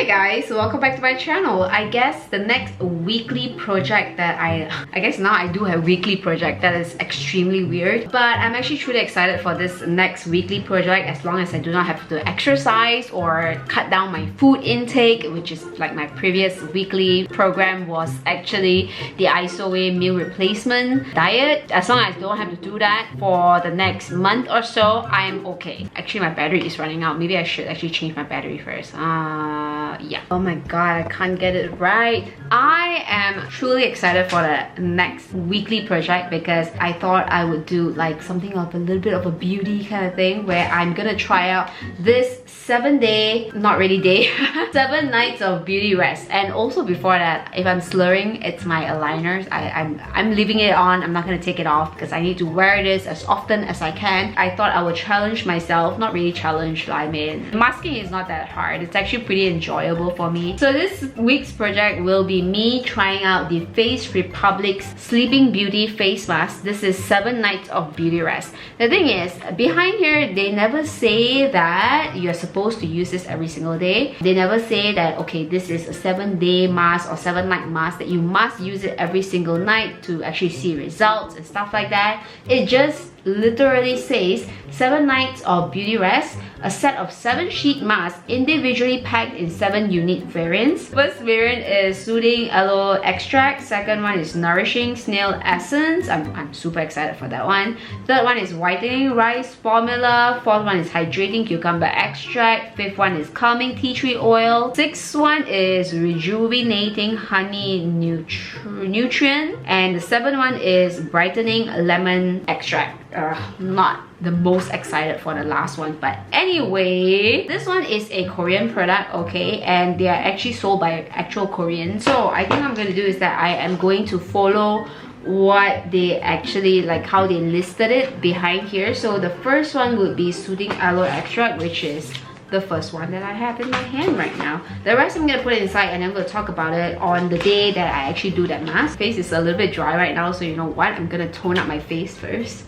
Hey guys, welcome back to my channel. I guess the next weekly project that I guess now I do have weekly project. That is extremely weird, but I'm actually truly excited for this next weekly project as long as I do not have to exercise or cut down my food intake, which is like my previous weekly program was actually the ISOA meal replacement diet. As long as I don't have to do that for the next month or so, I'm okay. Actually, my battery is running out. Maybe I should actually change my battery first. Yeah. Oh my god, I can't get it right. I am truly excited for the next weekly project because I thought I would do like something of a little bit of a beauty kind of thing where I'm gonna try out this 7-day, not really day, 7 nights of beauty rest. And also before that, if I'm slurring, it's my aligners. I'm leaving it on. I'm not gonna take it off because I need to wear this as often as I can. I thought I would challenge myself. Not really challenge, I mean, masking is not that hard. It's actually pretty enjoyable for me. So this week's project will be me trying out the Face Republic's Sleeping Beauty face mask. This is 7 nights of beauty rest. The thing is, behind here, they never say that you're supposed to use this every single day. They never say that, okay, this is a 7-day mask or 7-night mask, that you must use it every single night to actually see results and stuff like that. It just literally says 7 nights of beauty rest, a set of 7 sheet masks individually packed in 7 unique variants. First variant is Soothing Aloe Extract. Second one is Nourishing Snail Essence. I'm super excited for that one. Third one is Whitening Rice Formula. Fourth one is Hydrating Cucumber Extract. Fifth one is Calming Tea Tree Oil. Sixth one is Rejuvenating Honey Nutrient. And the seventh one is Brightening Lemon Extract. Not the most excited for the last one, but anyway, this one is a Korean product, okay, and they are actually sold by actual Koreans. So I think I'm going to do is that I am going to follow what they actually, like how they listed it behind here. So the first one would be Soothing Aloe Extract, which is the first one that I have in my hand right now. The rest I'm gonna put it inside and I'm gonna talk about it on the day that I actually do that mask. Face is a little bit dry right now, so you know what, I'm gonna tone up my face first.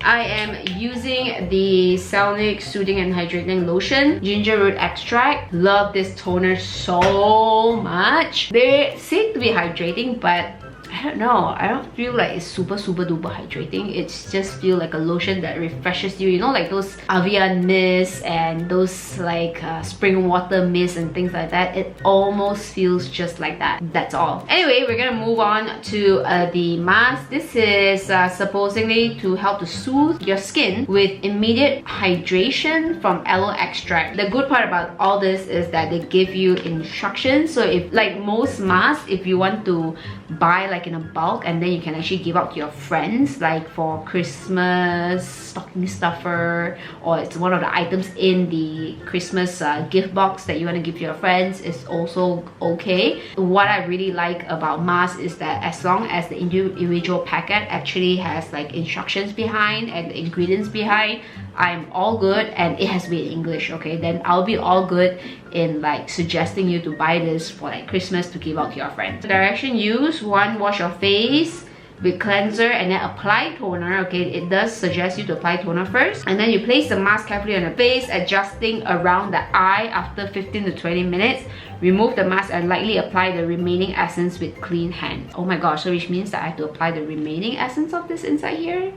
I am using the Celnic Soothing and Hydrating Lotion, Ginger Root Extract. Love this toner so much. They seem to be hydrating, but I don't know, I don't feel like it's super duper hydrating. It's just feel like a lotion that refreshes you. You know, like those Avian mist and those like spring water mist and things like that. It almost feels just like that. That's all. Anyway, we're gonna move on to the mask. This is supposedly to help to soothe your skin with immediate hydration from aloe extract. The good part about all this is that they give you instructions. So if, like most masks, if you want to buy like in a bulk and then you can actually give out to your friends, like for Christmas stocking stuffer, or it's one of the items in the Christmas gift box that you want to give to your friends, is also okay. What I really like about masks is that as long as the individual packet actually has like instructions behind and the ingredients behind, I'm all good, and it has to be in English, okay? Then I'll be all good in like suggesting you to buy this for like Christmas to give out to your friends. Direction use: 1, wash your face with cleanser and then apply toner, okay? It does suggest you to apply toner first, and then you place the mask carefully on the face, adjusting around the eye after 15 to 20 minutes. Remove the mask and lightly apply the remaining essence with clean hands. Oh my gosh, so which means that I have to apply the remaining essence of this inside here?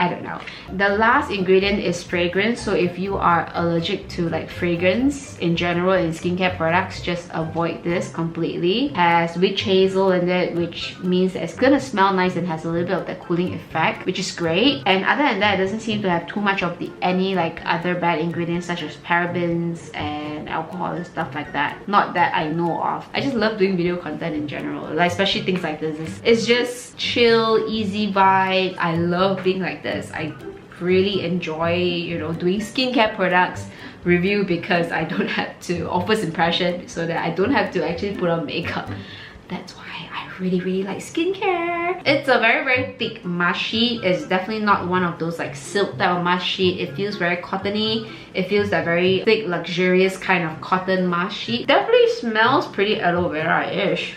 I don't know. The last ingredient is fragrance. So if you are allergic to like fragrance in general in skincare products, just avoid this completely. It has witch hazel in it, which means that it's gonna smell nice and has a little bit of that cooling effect, which is great. And other than that, it doesn't seem to have too much of any like other bad ingredients such as parabens and alcohol and stuff like that. Not that I know of. I just love doing video content in general, like especially things like this. It's just chill, easy vibe. I love being like this. I really enjoy, you know, doing skincare products review because I don't have to, or first impression, so that I don't have to actually put on makeup. That's why I really like skincare. It's a very thick mask sheet. It's definitely not one of those like silk type of mask sheet. It feels very cottony. It feels that very thick, luxurious kind of cotton mask sheet. Definitely smells pretty aloe vera-ish.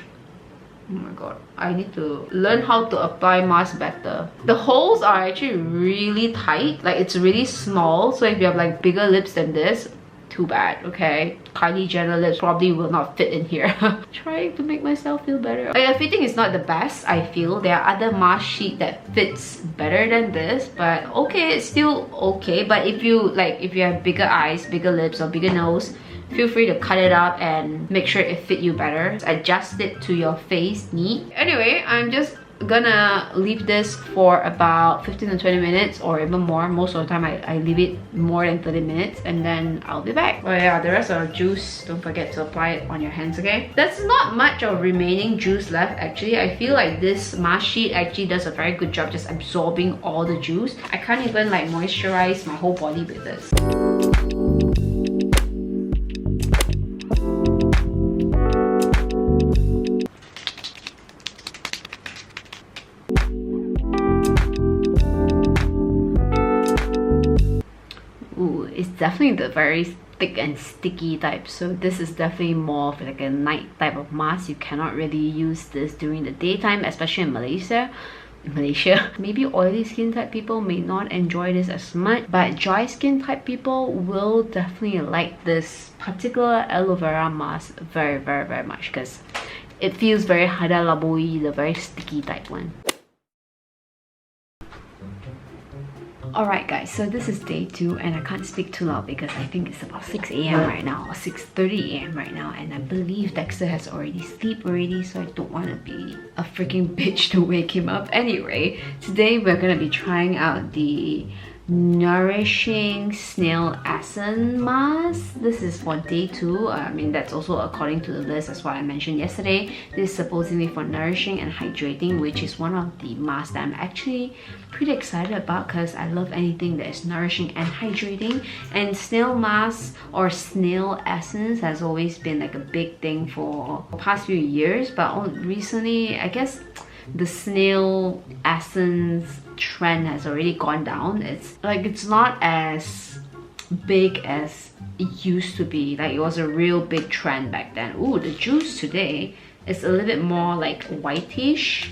Oh my god, I need to learn how to apply mask better. The holes are actually really tight, like it's really small, so if you have like bigger lips than this, too bad, okay? Kylie Jenner lips probably will not fit in here. Trying to make myself feel better. The fitting is not the best, I feel. There are other mask sheet that fits better than this, but okay, it's still okay. But if you have bigger eyes, bigger lips, or bigger nose, feel free to cut it up and make sure it fit you better. Adjust it to your face need. Anyway, I'm just gonna leave this for about 15 to 20 minutes or even more. Most of the time I leave it more than 30 minutes and then I'll be back. Oh yeah, the rest of the juice, don't forget to apply it on your hands, okay? There's not much of remaining juice left actually. I feel like this mask sheet actually does a very good job just absorbing all the juice. I can't even like moisturize my whole body with this. It's definitely the very thick and sticky type, so this is definitely more of like a night type of mask. You cannot really use this during the daytime, especially in Malaysia. Maybe oily skin type people may not enjoy this as much, but dry skin type people will definitely like this particular aloe vera mask very much because it feels very hada laboi, the very sticky type one. Alright guys, so this is day 2 and I can't speak too loud because I think it's about 6 AM right now or 6:30 AM right now, and I believe Dexter has already slept already, so I don't want to be a freaking bitch to wake him up. Anyway, today we're gonna be trying out the Nourishing Snail Essence Mask. This is for day 2. I mean, that's also according to the list as what I mentioned yesterday. This is supposedly for nourishing and hydrating, which is one of the masks that I'm actually pretty excited about because I love anything that is nourishing and hydrating. And snail mask or snail essence has always been like a big thing for the past few years, but recently I guess the snail essence trend has already gone down. It's not as big as it used to be. Like, it was a real big trend back then. Ooh, the juice today is a little bit more like whitish.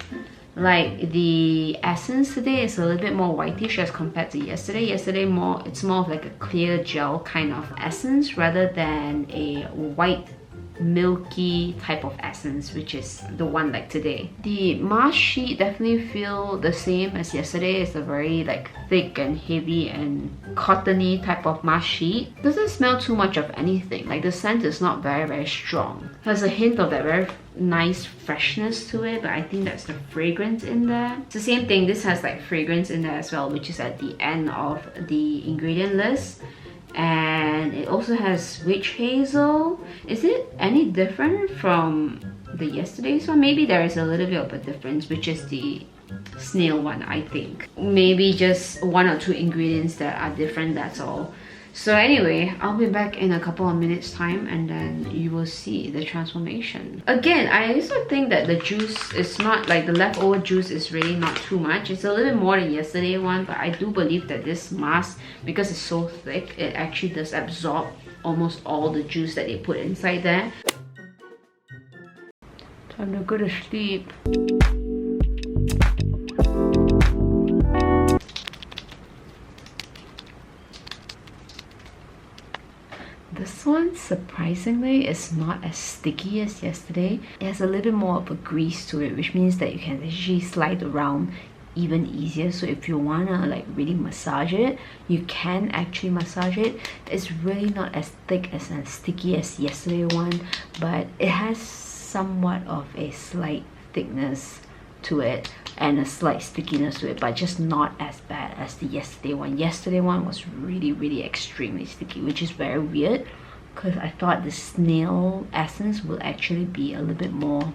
Like the essence today is a little bit more whitish as compared to yesterday. Yesterday it's more of like a clear gel kind of essence rather than a white milky type of essence, which is the one like today. The mask sheet definitely feel the same as yesterday. It's a very like thick and heavy and cottony type of mask sheet. Doesn't smell too much of anything. Like the scent is not very strong. Has a hint of that very nice freshness to it, but I think that's the fragrance in there. It's the same thing. This has like fragrance in there as well, which is at the end of the ingredient list. And it also has witch hazel. Is it any different from the yesterday's one? Maybe there is a little bit of a difference, which is the snail one, I think. Maybe just 1 or 2 ingredients that are different, that's all. So anyway, I'll be back in a couple of minutes time and then you will see the transformation. Again, I also think that the juice is not like the leftover juice is really not too much. It's a little bit more than yesterday one, but I do believe that this mask, because it's so thick, it actually does absorb almost all the juice that they put inside there. Time to go to sleep. This one, surprisingly, is not as sticky as yesterday. It has a little bit more of a grease to it, which means that you can actually slide around even easier. So if you wanna like really massage it, you can actually massage it. It's really not as thick as and sticky as yesterday one, but it has somewhat of a slight thickness to it and a slight stickiness to it, but just not as bad as the yesterday one. Yesterday one was really extremely sticky, which is very weird because I thought the snail essence will actually be a little bit more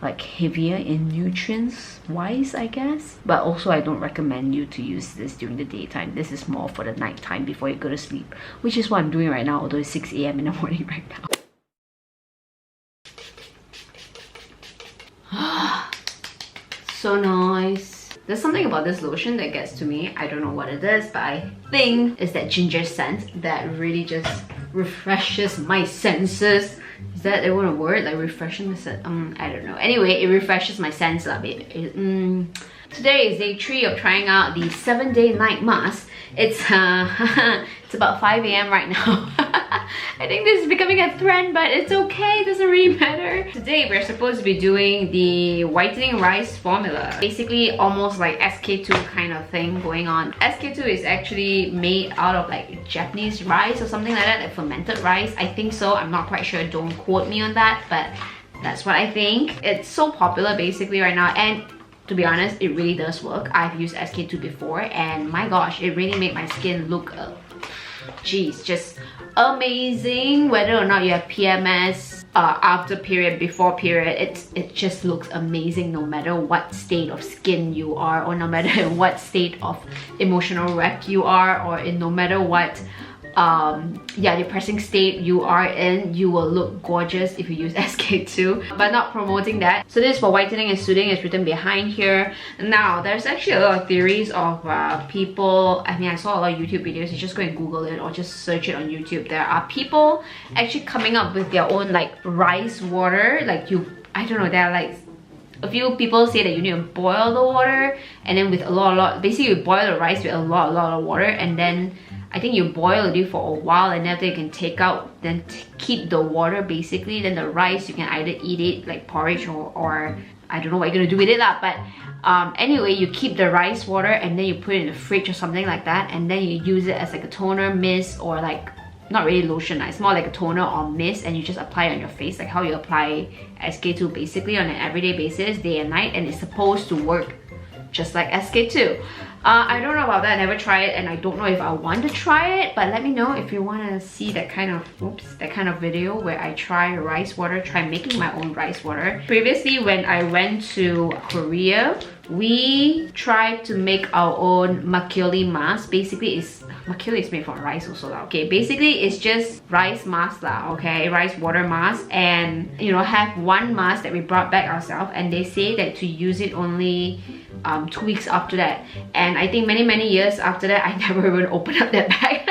like heavier in nutrients wise, I guess. But also I don't recommend you to use this during the daytime. This is more for the nighttime before you go to sleep, which is what I'm doing right now, although it's 6 AM in the morning right now. So nice. There's something about this lotion that gets to me. I don't know what it is, but I think it's that ginger scent that really just refreshes my senses. Is that even a word? Like refreshing my sense? I don't know. Anyway, it refreshes my sense a bit. Today is day 3 of trying out the 7-day night mask. It's it's about 5 AM right now. I think this is becoming a trend, but it's okay, it doesn't really matter. Today we're supposed to be doing the whitening rice formula. Basically almost like SK2 kind of thing going on. SK2 is actually made out of like Japanese rice or something like that, like fermented rice. I think so, I'm not quite sure, don't quote me on that, but that's what I think. It's so popular basically right now, and to be honest, it really does work. I've used SK2 before and my gosh, it really made my skin look geez, just amazing. Whether or not you have PMS, after period, before period, it just looks amazing no matter what state of skin you are, or no matter what state of emotional wreck you are, or no matter what depressing state you are in, you will look gorgeous if you use SK2, but not promoting that. So this is for whitening and soothing, is written behind here. Now there's actually a lot of theories of people, I mean, I saw a lot of YouTube videos, you just go and Google it or just search it on YouTube. There are people actually coming up with their own like rice water, like I don't know, there are like a few people say that you need to boil the water, and then with a lot, basically you boil the rice with a lot of water, and then I think you boil it for a while, and then after you can take out, then keep the water basically. Then the rice, you can either eat it like porridge or I don't know what you're gonna do with it lah. But anyway, you keep the rice water and then you put it in the fridge or something like that, and then you use it as like a toner, mist, or like not really lotion, it's more like a toner or mist, and you just apply it on your face like how you apply SK2 basically on an everyday basis, day and night, and it's supposed to work just like SK2. I don't know about that, I never tried it, and I don't know if I want to try it, but let me know if you want to see that kind of video where I try rice water, try making my own rice water. Previously, when I went to Korea, we tried to make our own makgeolli mask. Basically, makgeolli is made from rice also lah. Okay, basically it's just rice mask lah. Okay, rice water mask, and you know, have one mask that we brought back ourselves, and they say that to use it only 2 weeks after that, and I think many years after that I never even opened up that bag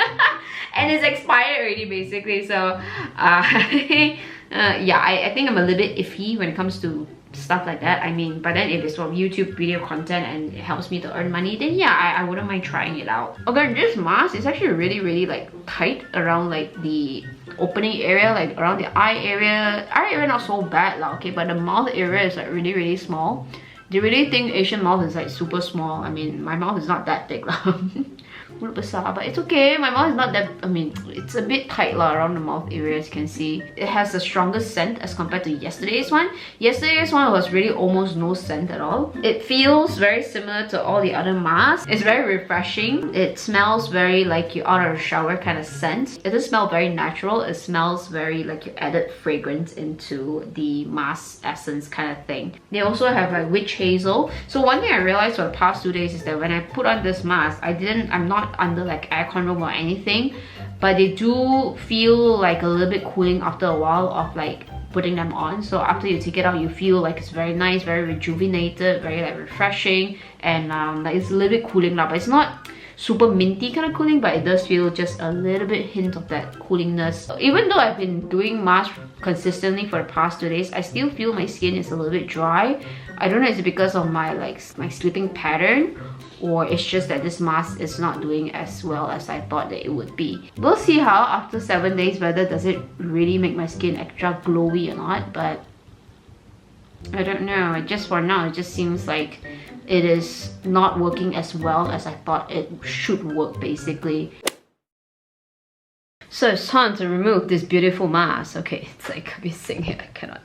and it's expired already basically. So yeah, I think I'm a little bit iffy when it comes to stuff like that. I mean, but then if it's from YouTube video content and it helps me to earn money, then yeah, I wouldn't mind trying it out. Okay, this mask is actually really like tight around like the opening area, like around the eye area. Eye area not so bad lah, okay, but the mouth area is like really small. They really think Asian mouth is like super small. I mean, my mouth is not that big lah. But it's okay, my mouth is not that, I mean, it's a bit tight lah around the mouth area, as you can see. It has the strongest scent as compared to yesterday's one. Yesterday's one was really almost no scent at all. It feels very similar to all the other masks. It's very refreshing. It smells very like you out of a shower kind of scent. It doesn't smell very natural. It smells very like you added fragrance into the mask essence kind of thing. They also have like witch hazel. So one thing I realized for the past 2 days is that when I put on this mask, I'm not under like aircon room or anything, but they do feel like a little bit cooling after a while of like putting them on. So after you take it out, you feel like it's very nice, very rejuvenated, very like refreshing, and like it's a little bit cooling now, but it's not super minty kind of cooling, but it does feel just a little bit hint of that coolingness. Even though I've been doing masks consistently for the past 2 days, I still feel my skin is a little bit dry. I don't know if it's because of my sleeping pattern, or it's just that this mask is not doing as well as I thought that it would be. We'll see how after 7 days whether does it really make my skin extra glowy or not, but I don't know. Just for now, it just seems like it is not working as well as I thought it should work basically. So it's time to remove this beautiful mask. Okay, it's like missing here, I cannot.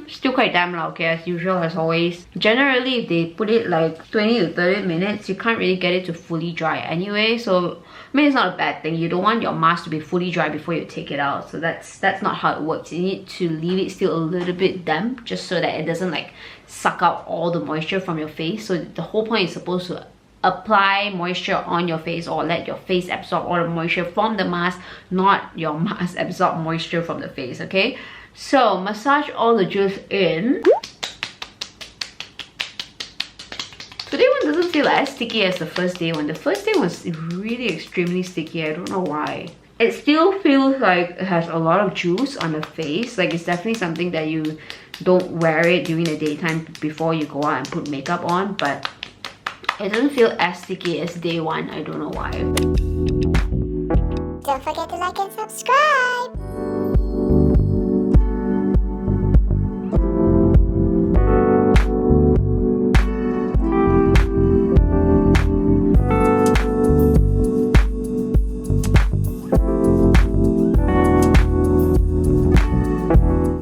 Still quite damp lah, okay, as usual, as always. Generally, if they put it like 20 to 30 minutes, you can't really get it to fully dry anyway. So, I mean, it's not a bad thing. You don't want your mask to be fully dry before you take it out. So that's not how it works. You need to leave it still a little bit damp, just so that it doesn't like suck out all the moisture from your face. So the whole point is supposed to apply moisture on your face, or let your face absorb all the moisture from the mask, not your mask absorb moisture from the face, okay? So massage all the juice in. Today one doesn't feel as sticky as the first day one. The first day was really extremely sticky. I don't know why. It still feels like it has a lot of juice on the face. Like it's definitely something that you don't wear it during the daytime before you go out and put makeup on, but it doesn't feel as sticky as day one. I don't know why. Don't forget to like and subscribe.